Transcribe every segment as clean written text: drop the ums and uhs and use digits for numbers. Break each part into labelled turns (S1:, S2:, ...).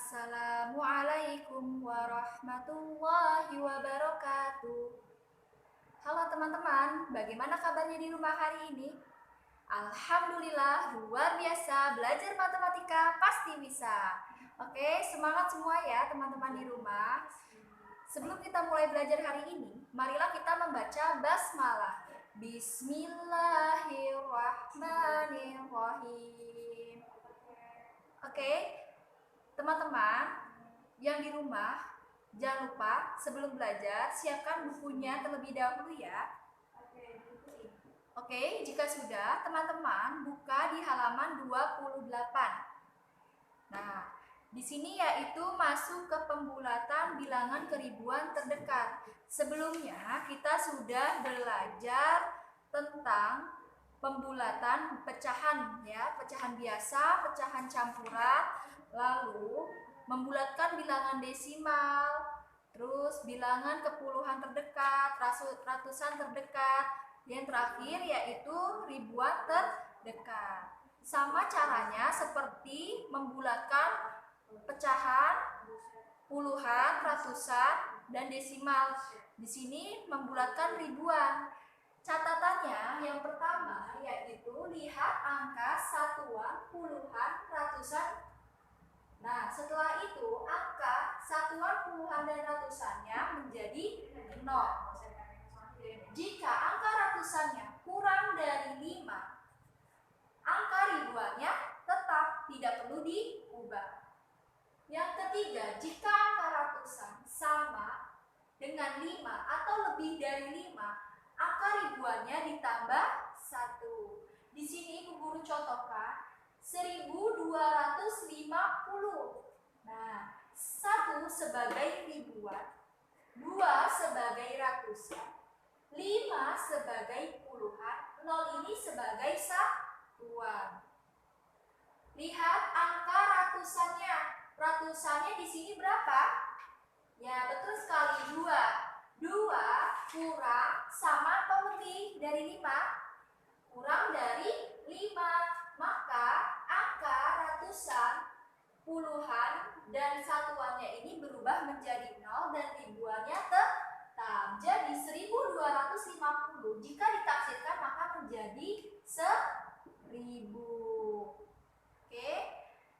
S1: Assalamualaikum warahmatullahi wabarakatuh. Halo teman-teman, bagaimana kabarnya di rumah hari ini? Alhamdulillah, luar biasa, belajar matematika pasti bisa. Oke, semangat semua ya teman-teman di rumah. Sebelum kita mulai belajar hari ini, marilah kita membaca basmalah. Bismillahirrahmanirrahim. Oke, teman-teman yang di rumah, jangan lupa sebelum belajar siapkan bukunya terlebih dahulu ya. Oke, jika sudah, teman-teman buka di halaman 28. Nah, di sini yaitu masuk ke pembulatan bilangan keribuan terdekat. Sebelumnya kita sudah belajar tentang pembulatan pecahan ya, pecahan biasa, pecahan campuran, lalu membulatkan bilangan desimal, terus bilangan kepuluhan terdekat, ratusan terdekat, yang terakhir yaitu ribuan terdekat. Sama caranya seperti membulatkan pecahan, puluhan, ratusan, dan desimal. Di sini membulatkan ribuan. Catatannya yang pertama yaitu lihat angka satuan, puluhan, ratusan. Nah, setelah itu angka satuan, puluhan, dan ratusannya menjadi 0. Jika angka ratusannya kurang dari 5, angka ribuannya tetap tidak perlu diubah. Yang ketiga, jika angka ratusan sama dengan 5 atau lebih dari 5, angka ribuannya ditambah 1. Di sini Ibu Guru contohkan 1250. Nah, 1 sebagai ribuan, 2 sebagai ratusan, 5 sebagai puluhan, 0 ini sebagai satuan. Lihat angka ratusannya. Ratusannya di sini berapa? Ya, betul sekali, 2. 2 kurang sama atau lebih dari 5? Kurang dari 5. Maka angka ratusan, puluhan, dan satuannya ini berubah menjadi 0 dan ribuannya tetap. Jadi 1250 jika ditaksirkan maka menjadi 1000. Oke.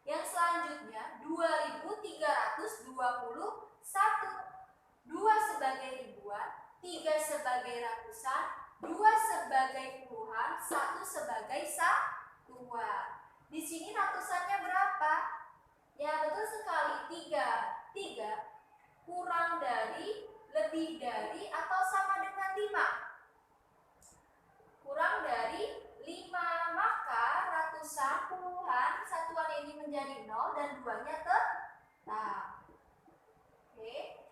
S1: Yang selanjutnya 2321. 2 sebagai ribuan, 3 sebagai ratusan, 2 sebagai puluhan, 1 sebagai satuan. Di sini ratusannya berapa? Ya, betul sekali, 3. 3 kurang dari, lebih dari, atau sama dengan 5? Kurang dari 5, maka ratusan, puluhan, satuan ini menjadi 0 dan 2-nya tetap. Oke.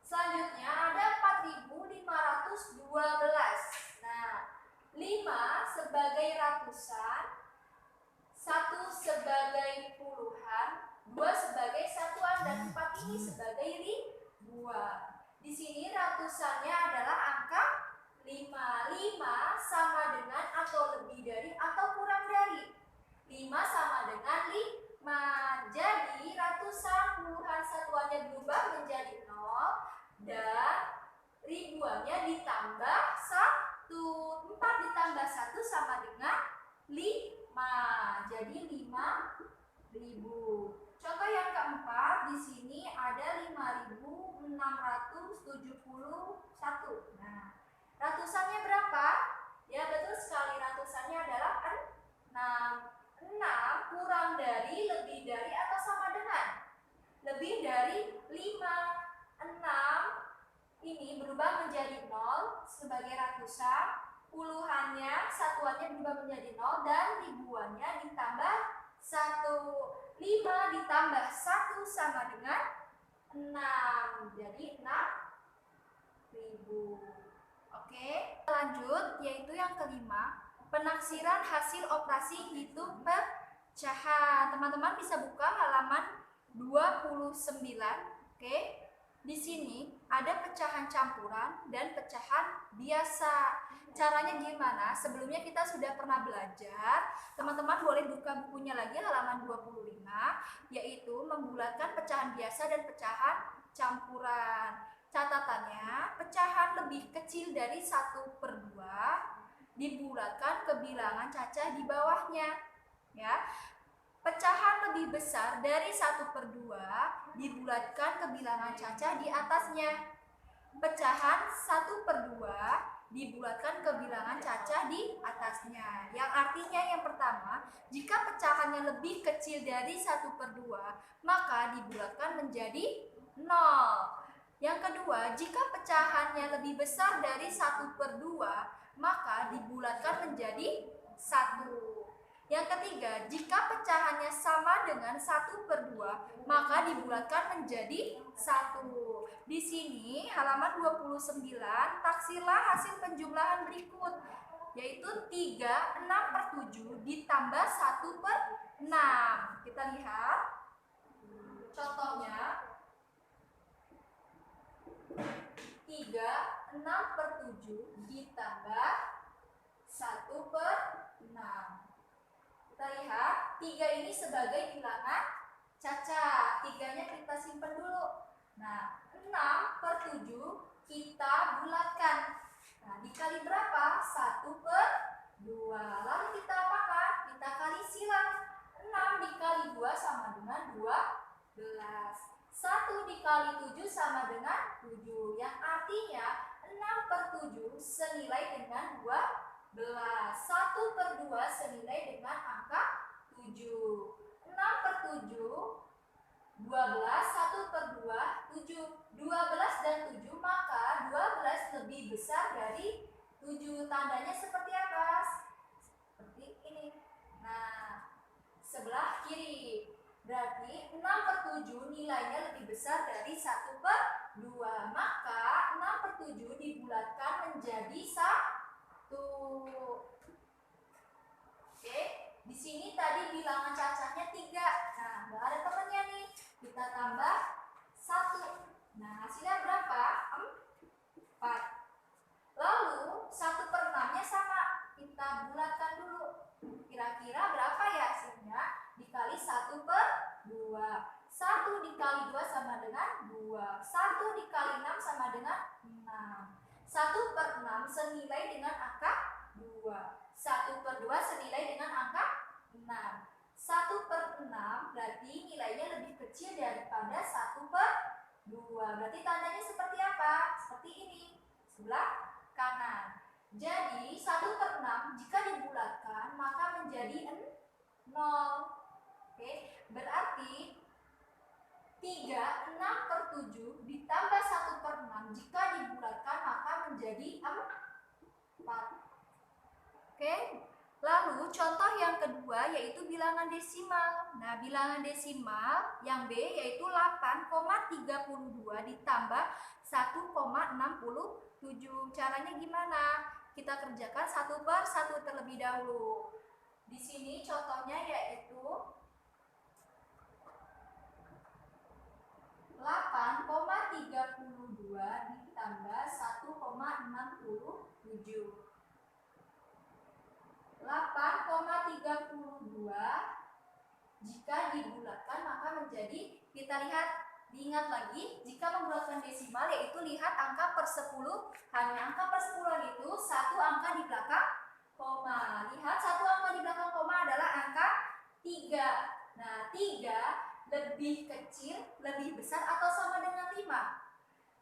S1: Selanjutnya ada 4512. Nah, 5 sebagai ratusan, 1 sebagai puluhan, 2 sebagai satuan, dan 4 ini sebagai ribuan. Di sini ratusannya adalah angka 5. 5 sama dengan atau lebih dari atau kurang dari. 5 sama dengan 5. Jadi ratusan, puluhan, satuannya berubah menjadi 0 dan ribuannya ditambah 1. 4 ditambah 1 sama dengan 5. Jadi 5.000. Contoh yang keempat, di sini ada 5.671. Nah, ratusannya berapa? Ya, betul sekali, ratusannya adalah 6. 6 kurang dari, lebih dari, atau sama dengan? Lebih dari 5. 6 ini berubah menjadi 0 sebagai ratusan, puluhannya, satuannya berubah menjadi 0, dan ribuannya ditambah 1. 5 ditambah 1 sama dengan 6. Jadi 6.000. Oke, lanjut yaitu yang kelima, penaksiran hasil operasi hitung pecahan. Teman-teman bisa buka halaman 29. Oke. Di sini ada pecahan campuran dan pecahan biasa. Caranya gimana? Sebelumnya kita sudah pernah belajar. Teman-teman boleh buka bukunya lagi halaman 25, yaitu membulatkan pecahan biasa dan pecahan campuran. Catatannya, pecahan lebih kecil dari 1/2 dibulatkan ke bilangan cacah di bawahnya. Ya. Pecahan lebih besar dari 1/2 dibulatkan ke bilangan cacah di atasnya. Pecahan 1/2 dibulatkan ke bilangan cacah di atasnya. Yang artinya yang pertama, jika pecahannya lebih kecil dari 1/2, maka dibulatkan menjadi 0. Yang kedua, jika pecahannya lebih besar dari 1/2, maka dibulatkan menjadi 1. Yang ketiga, jika pecahannya sama dengan 1/2, maka dibulatkan menjadi 1. Di sini halaman 29, taksirlah hasil penjumlahan berikut, yaitu 3, 6/7 ditambah 1/6. Kita lihat contohnya. 3, 6/7 ditambah 1/6. Kita lihat 3 ini sebagai bilangan cacah. 3-nya kita simpan dulu. Nah, 6/7 kita bulatkan. Nah, dikali berapa? 1/2. Lalu kita apakan? Kita kali silang. 6 dikali 2 sama dengan 12. 1 dikali 7 sama dengan 7. Yang artinya 6/7 senilai dengan 12. 1/2 senilai dengan angka 7. 6/7, 12, 1/2, 7. 12 dan 7, maka 12 lebih besar dari 7. Tandanya seperti apa? Seperti ini. Nah, sebelah kiri. Berarti 6/7 nilainya lebih besar dari 1/2. Maka 6/7 dibulatkan menjadi 1. Oke, di sini tadi bilangan cacahnya 3. Nah, nggak ada temannya nih. Kita tambah 1. Nah, hasilnya berapa? 4. Lalu 1/6-nya sama. Kita bulatkan dulu. Kira-kira berapa ya hasilnya? Dikali 1/2. 1 dikali 2 sama dengan 2. 1 dikali 6 sama dengan 6. 1/6 senilai dengan angka 2. 1/2 senilai dengan angka 6. 1/6 berarti nilainya lebih kecil daripada 1/2. Berarti tandanya seperti apa? Seperti ini. Sebelah kanan. Jadi 1/6 jika dibulatkan maka menjadi 0. Oke, berarti 3, 6/7 ditambah 1/6 jika dibulatkan maka menjadi 4. Oke, lalu contoh yang kedua yaitu bilangan desimal. Nah, bilangan desimal yang B yaitu 8,32 ditambah 1,67. Caranya gimana? Kita kerjakan 1/1 terlebih dahulu. Di sini contohnya yaitu 8,32 ditambah 1,67. 8,32 jika dibulatkan maka menjadi, kita lihat, diingat lagi, jika membulatkan desimal yaitu lihat angka persepuluhannya. Angka persepuluhan itu satu angka di belakang koma. Lihat satu angka di belakang koma adalah angka 3. Nah, 3 lebih kecil, lebih besar atau sama dengan 5?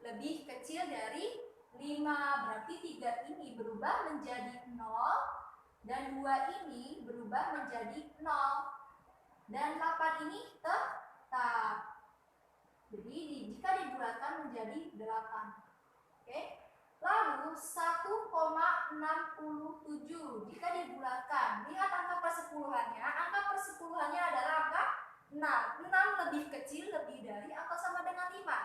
S1: Lebih kecil dari 5. Berarti 3 ini berubah menjadi 0. Dan 2 ini berubah menjadi 0. Dan 8 ini tetap. Jadi jika dibulatkan menjadi 8. Oke. Lalu 1,67 jika dibulatkan. Lihat angka persepuluhannya. Angka persepuluhannya adalah angka 6. 6 lebih kecil, lebih dari atau sama dengan 5?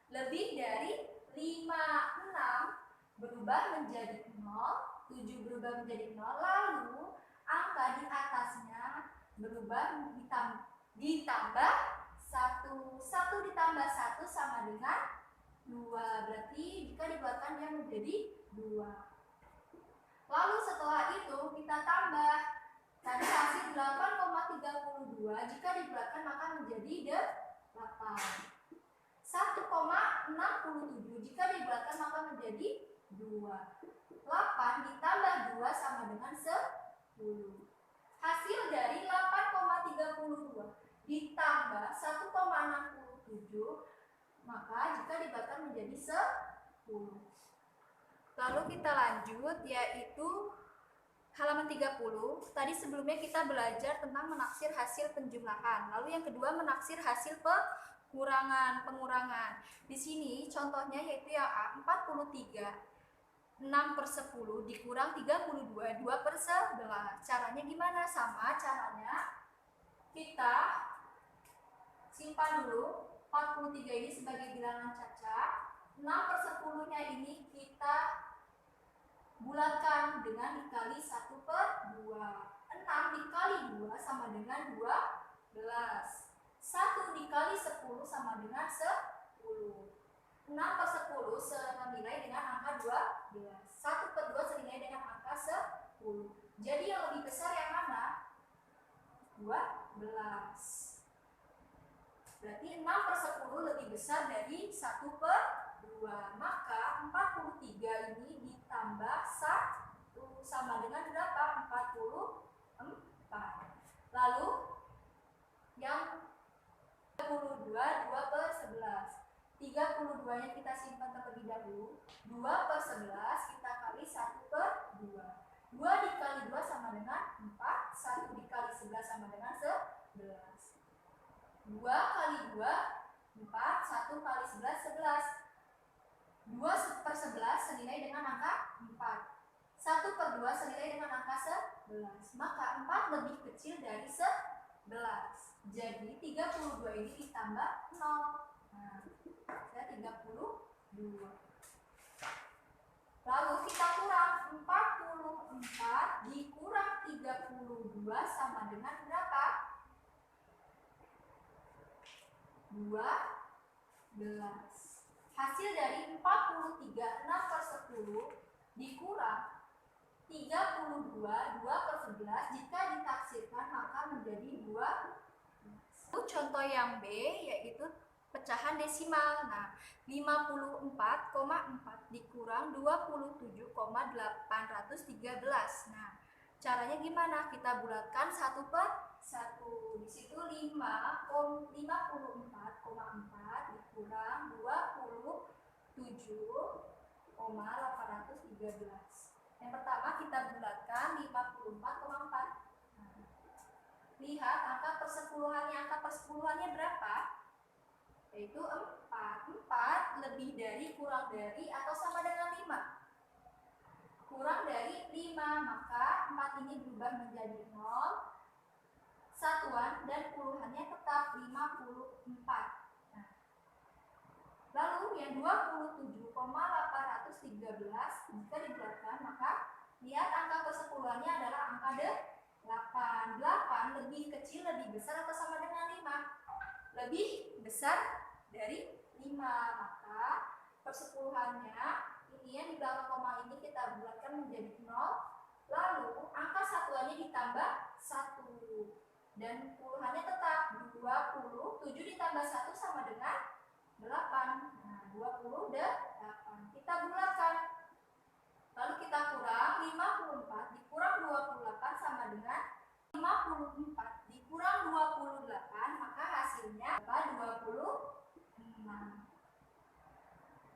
S1: Lebih dari 5. 6 berubah menjadi 0. 7 berubah menjadi 0, lalu angka di atasnya berubah ditambah 1. 1 ditambah 1 sama dengan 2. Berarti jika dibulatkan dia menjadi 2. Lalu setelah itu kita tambah. Tadi hasil 8,32 jika dibulatkan maka menjadi 8. 1,67 jika dibulatkan maka menjadi 2. 8 ditambah 2 sama dengan 10. Hasil dari 8,32 ditambah 1,67 maka jika dibulatkan menjadi 10. Lalu kita lanjut yaitu halaman 30. Tadi sebelumnya kita belajar tentang menaksir hasil penjumlahan. Lalu yang kedua menaksir hasil pengurangan. Di sini contohnya yaitu yang A, 43. 6/10 dikurang 32, 2/11. Caranya gimana? Sama caranya kita simpan dulu 43 ini sebagai bilangan cacat. 6/10-nya ini kita bulatkan dengan dikali 1/2. 6 dikali 2 sama dengan 12. 1 dikali 10 sama dengan 10. 6/10 senilai dengan angka 12. 1/2 senilai dengan angka 10. Jadi yang lebih besar yang mana? 12. Berarti 6/10 lebih besar dari 1/2. Maka 43 ini ditambah 1 sama dengan berapa? 44. Lalu yang 32, 2/11. 32-nya kita simpan terlebih dahulu. 2/11 kita kali 1/2. 2 dikali 2 sama dengan 4. 1 dikali 11 sama dengan 11. 2 kali 2, 4. 1 kali 11, 11. 2/11 senilai dengan angka 4. 1/2 senilai dengan angka 11. Maka 4 lebih kecil dari 11. Jadi 32 ini ditambah 0. Nah, ya 32. Lalu kita kurang 44 dikurang 32 sama dengan berapa? 12. Hasil dari 43, 6/10 dikurang 32, 2/11 jika ditaksirkan maka menjadi 2. Contoh yang B yaitu pecahan desimal. Nah, 54,4 dikurang 27,813. Nah, caranya gimana? Kita bulatkan 1/1. Di situ 54,4 dikurang 27,813. Yang pertama kita bulatkan 54,4. Nah, lihat angka persepuluhannya. Angka persepuluhannya berapa? Yaitu 4. 4 lebih dari, kurang dari, atau sama dengan 5? Kurang dari 5, maka 4 ini berubah menjadi 0. Satuan dan puluhannya tetap 54. Nah, lalu yang 27,813 jika dibulatkan maka lihat angka persepuluhannya adalah angka 8. 8 lebih kecil, lebih besar, atau sama dengan 5? Lebih besar dari 5, maka persepuluhannya ini yang di belakang koma ini kita bulatkan menjadi 0. Lalu angka satuannya ditambah 1 dan puluhannya tetap 20. 7 ditambah 1 sama dengan 8. Nah, 28. Kita bulatkan. Lalu kita kurang 54 dikurang 28 sama dengan 54 dikurang 28, maka hasilnya 26.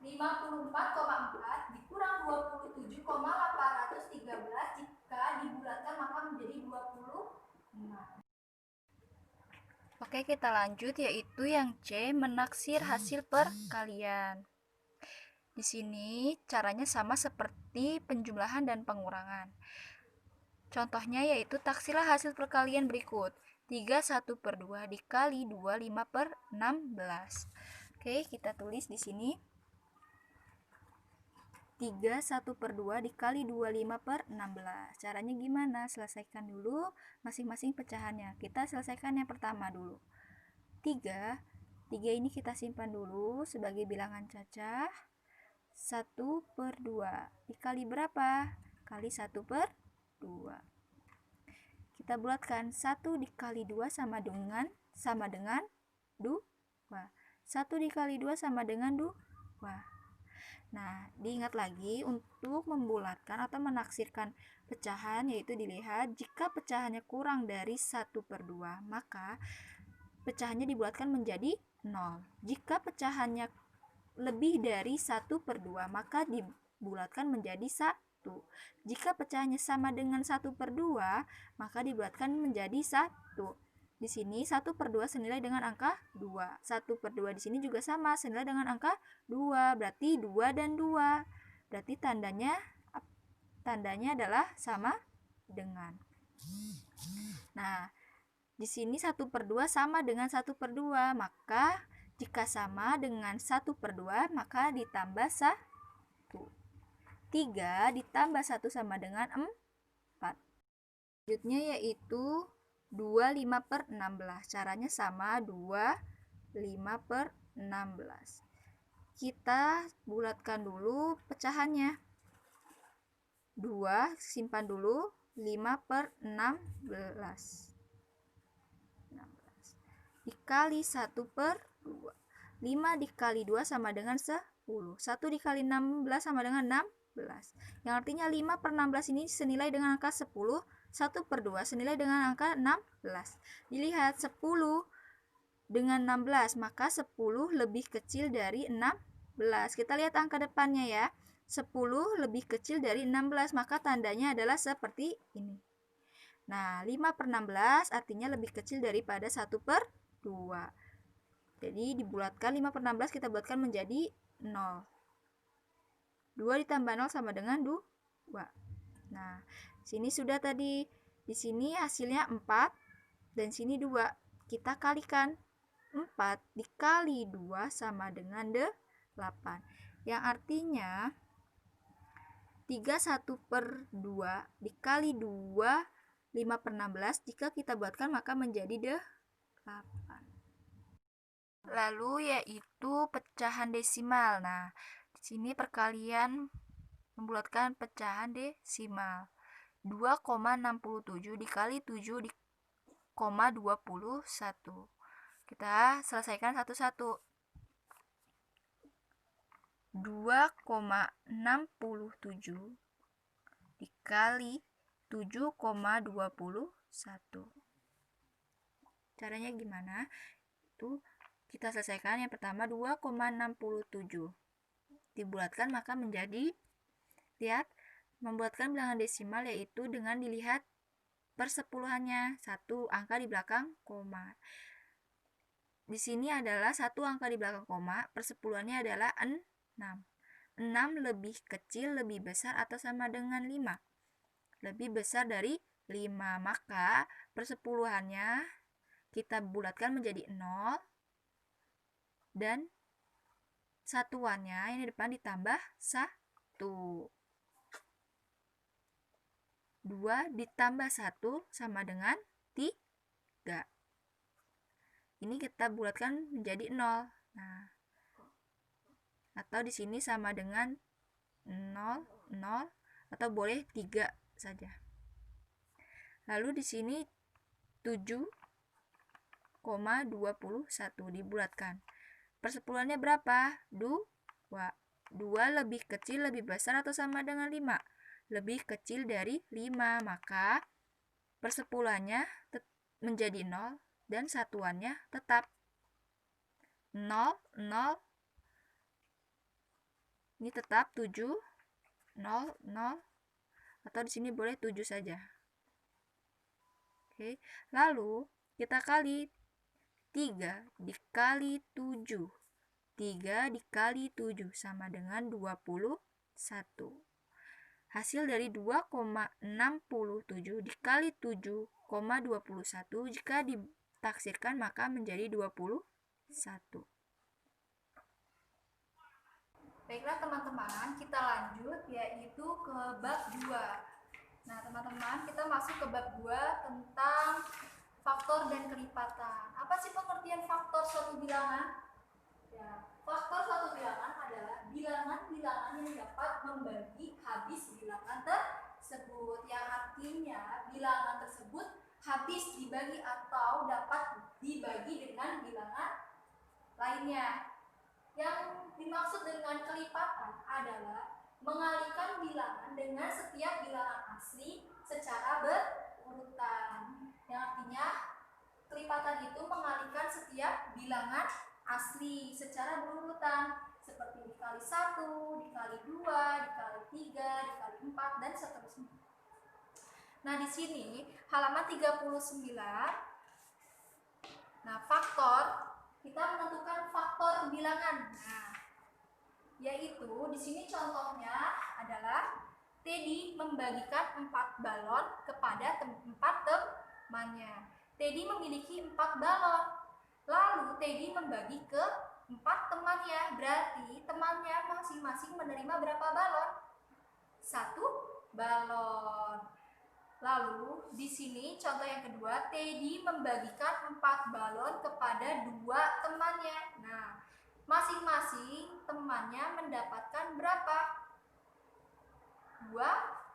S1: 54,4 dikurang 27,813 jika dibulatkan maka menjadi 26. Oke, kita lanjut yaitu yang C, menaksir hasil perkalian. Di sini caranya sama seperti penjumlahan dan pengurangan. Contohnya yaitu taksirlah hasil perkalian berikut. 31/2 dikali 2, 5/16. Oke, kita tulis di sini. 31/2 dikali 2, 5/16. Caranya gimana? Selesaikan dulu masing-masing pecahannya. Kita selesaikan yang pertama dulu. 3
S2: 3 ini kita simpan dulu sebagai bilangan cacah. 1/2 dikali berapa? Kali 1/2. Kita bulatkan 1 dikali 2 sama dengan 2. 1 dikali 2 sama dengan 2. Nah, diingat lagi untuk membulatkan atau menaksirkan pecahan, yaitu dilihat jika pecahannya kurang dari 1/2, maka pecahannya dibulatkan menjadi 0. Jika pecahannya lebih dari 1/2, maka dibulatkan menjadi 1. Jika pecahannya sama dengan 1/2, maka dibulatkan menjadi 1. Di sini 1/2 senilai dengan angka 2. 1/2 di sini juga sama, senilai dengan angka 2. Berarti 2 dan 2. Berarti tandanya adalah sama dengan. Nah, di sini 1/2 sama dengan 1/2, maka jika sama dengan 1/2, maka ditambah 1. 3 ditambah 1 sama dengan 4. Selanjutnya yaitu 25/16. Caranya sama, 25/16. Kita bulatkan dulu pecahannya. 2 simpan dulu, 5/16. Dikali 1/2. 5 dikali 2 sama dengan 10. 1 dikali 16 sama dengan 16. Yang artinya 5/16 ini senilai dengan angka 10. 1/2 senilai dengan angka 16. Dilihat 10 dengan 16, maka 10 lebih kecil dari 16. Kita lihat angka depannya ya. 10 lebih kecil dari 16, maka tandanya adalah seperti ini. Nah, 5/16 artinya lebih kecil daripada 1/2. Jadi dibulatkan 5/16, kita bulatkan menjadi 0. 2 ditambah 0 sama dengan 2. Nah, sini sudah tadi. Di sini hasilnya 4 dan sini 2. Kita kalikan. 4 dikali 2 sama dengan 8. Yang artinya 31/2 dikali 2, 5/16. Jika kita buatkan maka menjadi 8. Lalu yaitu pecahan desimal. Nah, di sini perkalian membulatkan pecahan desimal. 2,67 dikali 7,21. Kita selesaikan satu-satu. 2,67 dikali 7,21. Caranya gimana? Itu kita selesaikan. Yang pertama 2,67 dibulatkan maka menjadi, lihat, membuatkan bilangan desimal yaitu dengan dilihat persepuluhannya, satu angka di belakang koma. Di sini adalah satu angka di belakang koma, persepuluhannya adalah 6. 6 lebih kecil, lebih besar atau sama dengan 5? Lebih besar dari 5, maka persepuluhannya kita bulatkan menjadi 0 dan satuannya ini depan ditambah 1. 2 ditambah 1 sama dengan 3. Ini kita bulatkan menjadi 0. Nah, atau di sini sama dengan 0, 0, atau boleh 3 saja. Lalu di sini 7,21 dibulatkan. Persepuluhannya berapa? 2. 2 lebih kecil, lebih besar atau sama dengan 5? Lebih kecil dari 5, maka persepuluhannya menjadi 0 dan satuannya tetap 0, 0. Ini tetap 7, 0, 0, atau di sini boleh 7 saja. Oke, lalu kita kali 3 dikali 7. 3 dikali 7 sama dengan 21. Hasil dari 2,67 dikali 7,21 jika ditaksirkan maka menjadi 21.
S1: Baiklah teman-teman, kita lanjut yaitu ke bab 2. Nah teman-teman, kita masuk ke bab 2 tentang faktor dan kelipatan. Apa sih pengertian faktor suatu bilangan? Ya, faktor suatu bilangan adalah bilangan-bilangan yang dapat membagi habis bilangan tersebut. Yang artinya bilangan tersebut habis dibagi atau dapat dibagi dengan bilangan lainnya. Yang dimaksud dengan kelipatan adalah mengalihkan bilangan dengan setiap bilangan asli secara berurutan. Yang artinya kelipatan itu mengalihkan setiap bilangan asli secara berurutan, seperti dikali 1, dikali 2, dikali 3, dikali 4, dan seterusnya. Nah, di sini halaman 39. Nah, faktor, kita menentukan faktor bilangan. Nah, yaitu di sini contohnya adalah Teddy membagikan 4 balon kepada 4 temannya. Teddy memiliki 4 balon. Lalu Teddy membagi ke 4 temannya. Berarti temannya masing-masing menerima berapa balon? 1 balon. Lalu di sini contoh yang kedua, Teddy membagikan 4 balon kepada 2 temannya. Nah, masing-masing temannya mendapatkan berapa? 2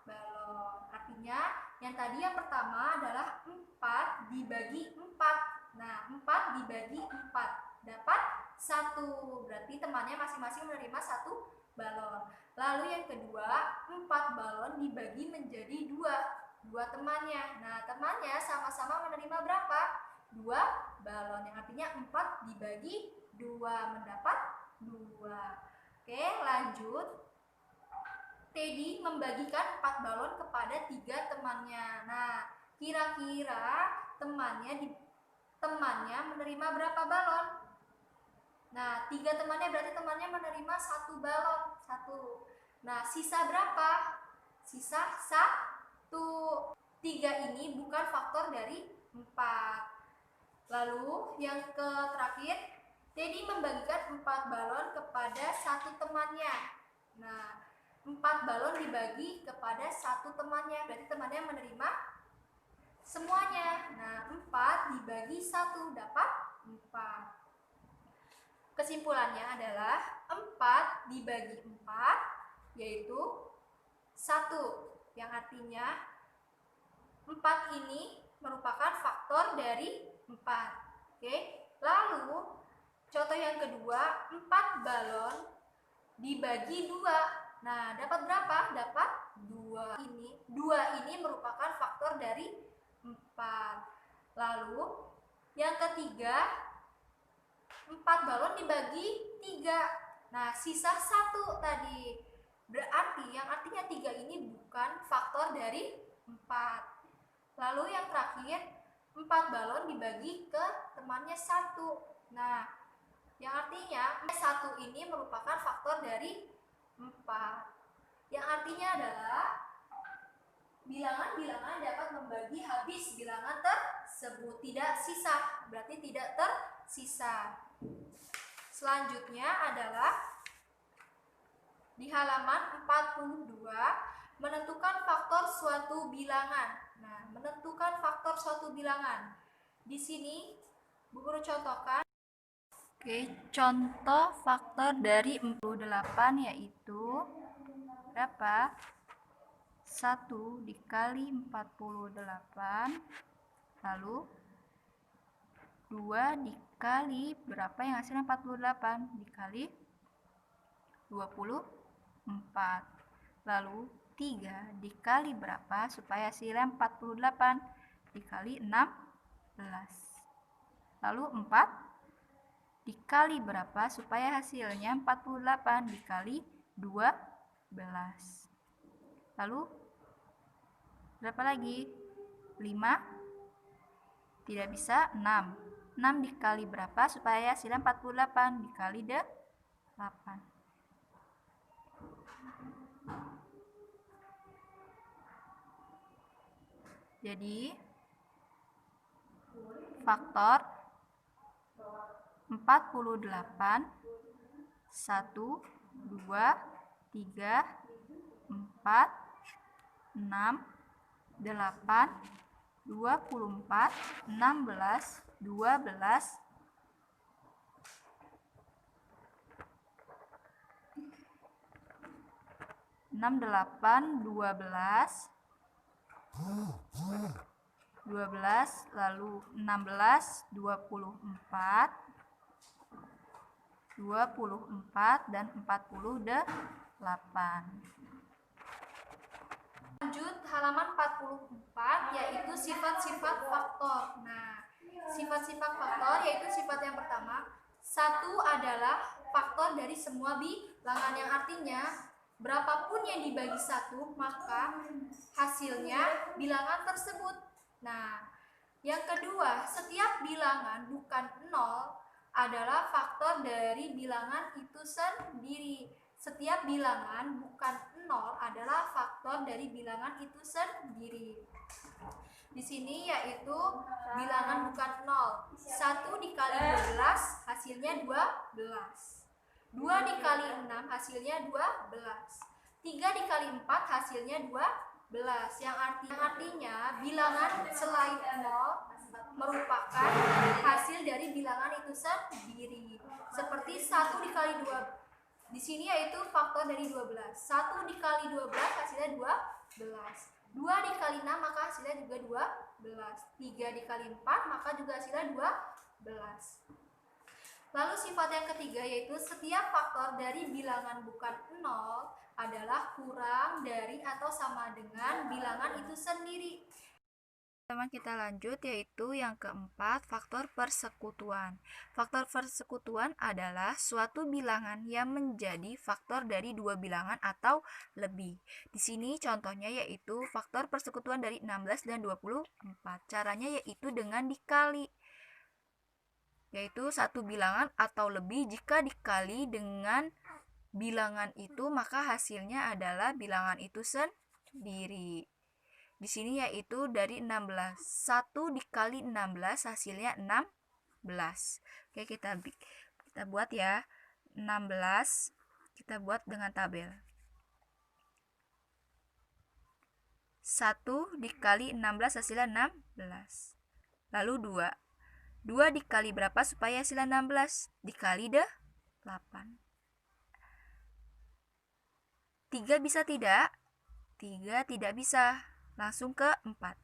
S1: balon. Artinya yang tadi yang pertama adalah 4 dibagi 4. Nah, 4 dibagi 4 dapat 1. Berarti temannya masing-masing menerima 1 balon. Lalu yang kedua, 4 balon dibagi menjadi 2 temannya. Nah, temannya sama-sama menerima berapa? 2 balon. Yang artinya 4 dibagi 2 mendapat 2. Oke, lanjut. Teddy membagikan 4 balon kepada 3 temannya. Nah, kira-kira temannya menerima berapa balon? Nah, 3 temannya berarti temannya menerima 1 balon. 1. Nah, sisa berapa? Sisa 1. 3 ini bukan faktor dari 4. Lalu yang terakhir, Teddy membagikan 4 balon kepada 1 temannya. Nah, 4 balon dibagi kepada 1 temannya, berarti temannya menerima semuanya. Nah, 4 dibagi 1 dapat 4. Kesimpulannya adalah 4 dibagi 4 yaitu 1, yang artinya 4 ini merupakan faktor dari 4. Oke. Lalu contoh yang kedua, 4 balon dibagi 2. Nah, dapat berapa? Dapat 2. 2 ini merupakan faktor dari 4. Lalu yang ketiga, 4 balon dibagi 3. Nah, sisa 1 tadi. Berarti yang artinya 3 ini bukan faktor dari 4. Lalu yang terakhir, 4 balon dibagi ke temannya 1. Nah, yang artinya 1 ini merupakan faktor dari 4. Yang artinya adalah bilangan-bilangan dapat membagi habis bilangan tersebut, tidak sisa. Berarti tidak tersisa. Selanjutnya adalah di halaman 42, menentukan faktor suatu bilangan. Nah, menentukan faktor suatu bilangan. Di sini Bu Guru contohkan. Oke, contoh faktor dari 48 yaitu berapa? 1 dikali 48, lalu 2 dikali berapa yang hasilnya 48? Dikali 24. Lalu 3 dikali berapa supaya hasilnya 48? Dikali 16. Lalu 4 dikali berapa supaya hasilnya 48? Dikali 12. Lalu berapa lagi? 5 tidak bisa, 6. 6 dikali berapa supaya hasilnya 48? Dikali 8. Jadi faktor 48 1 2 3 4 6 8
S2: 24, 16, 12, 6, 8, 12, 12, lalu 16, 24, 24, dan 48.
S1: Lanjut halaman 44, yaitu sifat-sifat faktor. Nah, sifat-sifat faktor yaitu sifat yang pertama, satu adalah faktor dari semua bilangan, yang artinya berapapun yang dibagi satu, maka hasilnya bilangan tersebut. Nah, yang kedua, setiap bilangan bukan 0 adalah faktor dari bilangan itu sendiri. Setiap bilangan bukan 0 adalah faktor dari bilangan itu sendiri. Di sini yaitu bilangan bukan 0. 1 dikali 12 hasilnya 12. 2 dikali 6 hasilnya 12. 3 dikali 4 hasilnya 12. Yang artinya bilangan selain 0 merupakan hasil dari bilangan itu sendiri. Seperti 1 dikali 2. Di sini yaitu faktor dari 12. 1 dikali 12 hasilnya 12. 2 dikali 6 maka hasilnya juga 12. 3 dikali 4 maka juga hasilnya 12. Lalu sifat yang ketiga yaitu setiap faktor dari bilangan bukan 0 adalah kurang dari atau sama dengan bilangan itu sendiri.
S2: Teman kita lanjut yaitu yang keempat, faktor persekutuan. Faktor persekutuan adalah suatu bilangan yang menjadi faktor dari dua bilangan atau lebih. Di sini contohnya yaitu faktor persekutuan dari 16 dan 24. Caranya yaitu dengan dikali. Yaitu satu bilangan atau lebih jika dikali dengan bilangan itu maka hasilnya adalah bilangan itu sendiri. Di sini yaitu dari 16. 1 dikali 16 hasilnya 16. Oke, kita buat ya. 16 kita buat dengan tabel. 1 dikali 16 hasilnya 16. Lalu 2. 2 dikali berapa supaya hasilnya 16? Dikali 8. 3 bisa tidak? 3 tidak bisa. Langsung ke 4.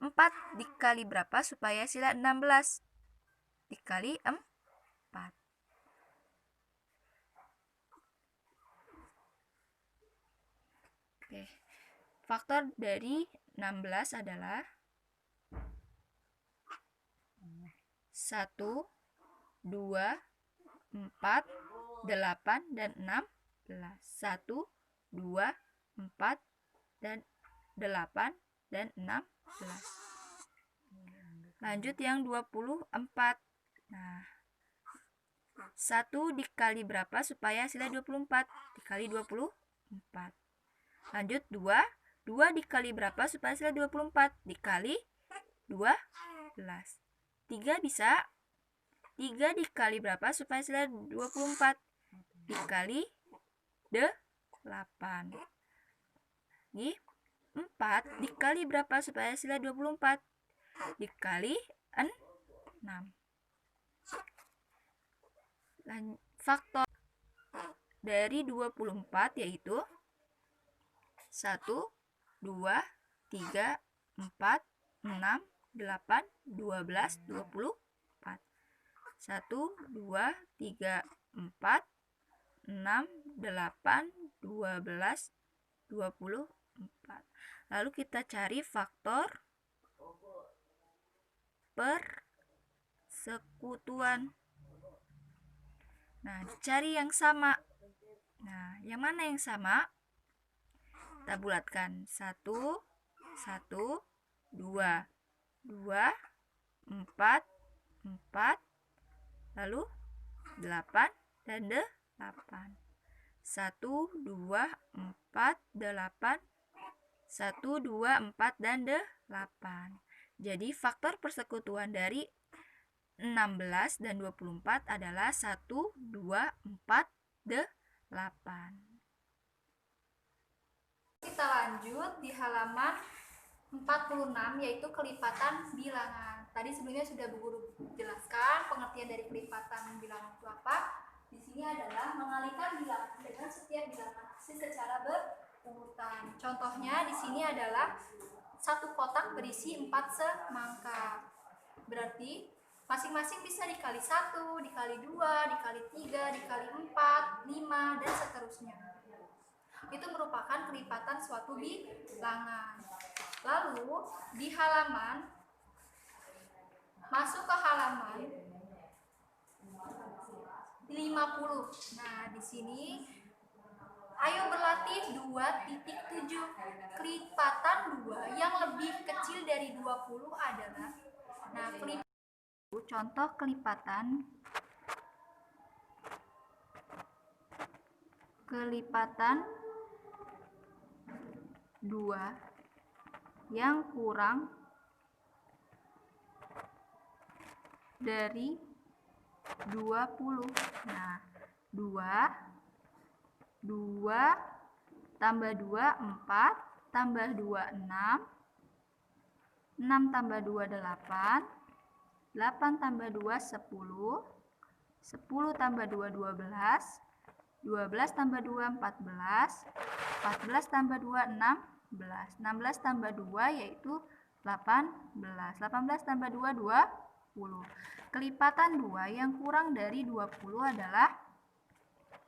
S2: 4 dikali berapa supaya hasilnya 16? Dikali 4. Oke. Faktor dari 16 adalah 1, 2, 4, 8, dan 16. 1, 2, 4, dan 8, dan 16. Lanjut yang 24. Nah, 1 dikali berapa supaya hasilnya 24? Dikali 24. Lanjut 2. 2 dikali berapa supaya hasilnya 24? Dikali 12. 3 bisa? 3 dikali berapa supaya hasilnya 24? Dikali 8. Nih, 4 dikali berapa supaya hasilnya 24? Dikali 6. Faktor dari 24 yaitu 1, 2, 3, 4, 6, 8, 12, 24. 1, 2, 3, 4, 6, 8, 12, 24. Lalu kita cari faktor persekutuan. Nah, cari yang sama. Nah, yang mana yang sama? Kita bulatkan. 1, 1, 2, 2, 4, 4, lalu 8, dan 8. 1, 2, 4, 8, 1, 2, 4, dan 8. Jadi faktor persekutuan dari 16 dan 24 adalah 1, 2, 4, 8.
S1: Kita lanjut di halaman 46 yaitu kelipatan bilangan. Tadi sebelumnya sudah Bu Guru jelaskan pengertian dari kelipatan bilangan itu apa. Di sini adalah mengalihkan bilangan dengan setiap bilangan asli secara berurutan. Contohnya di sini adalah satu kotak berisi 4 semangka. Berarti masing-masing bisa dikali 1, dikali 2, dikali 3, dikali 4, 5, dan seterusnya. Itu merupakan kelipatan suatu bilangan. Lalu di halaman, masuk ke halaman 50. Nah, di sini ayo berlatih 2.7. Kelipatan 2 yang lebih kecil dari 20 adalah, nah, contoh kelipatan 2 yang kurang dari 20. Nah, 2 tambah 2 4, tambah 2 6, 6 tambah 2 8, 8 tambah 2 10, 10 tambah 2 12, 12 tambah 2 14, 14 tambah 2 16, 16 tambah 2 yaitu 18, 18 tambah 2 20. Kelipatan 2 yang kurang dari 20 adalah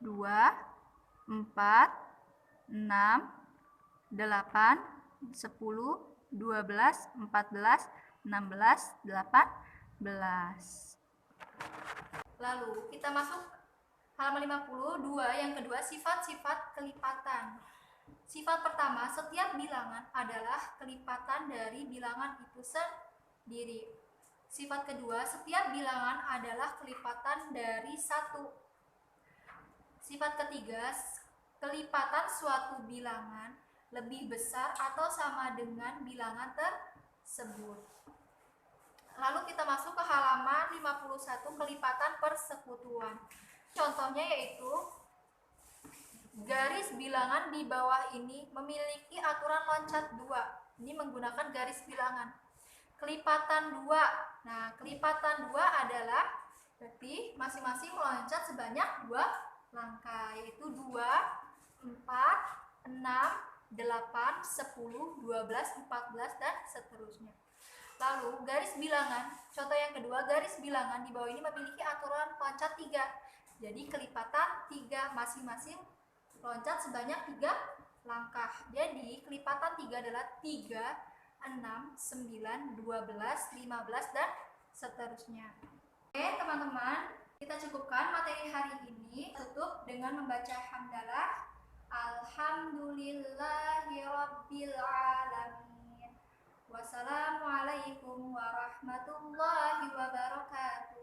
S1: 2, 4, 6, 8, 10, 12, 14, 16, 18. Lalu kita masuk halaman 52, yang kedua sifat-sifat kelipatan. Sifat pertama, setiap bilangan adalah kelipatan dari bilangan itu sendiri. Sifat kedua, setiap bilangan adalah kelipatan dari 1. Sifat ketiga, kelipatan suatu bilangan lebih besar atau sama dengan bilangan tersebut. Lalu kita masuk ke halaman 51, kelipatan persekutuan. Contohnya yaitu garis bilangan di bawah ini memiliki aturan loncat 2. Ini menggunakan garis bilangan. Kelipatan 2. Nah, kelipatan 2 adalah berarti masing-masing meloncat sebanyak 2 langkah, yaitu 2, 4, 6, 8, 10, 12, 14, dan seterusnya. Lalu garis bilangan, contoh yang kedua, garis bilangan di bawah ini memiliki aturan loncat 3. Jadi kelipatan 3, masing-masing loncat sebanyak 3 langkah. Jadi kelipatan 3 adalah 3, 6, 9, 12, 15, dan seterusnya. Oke teman-teman, kita cukupkan materi hari ini. Tutup dengan membaca hamdalah. Alhamdulillahirabbil alamin. Wassalamualaikum warahmatullahi wabarakatuh.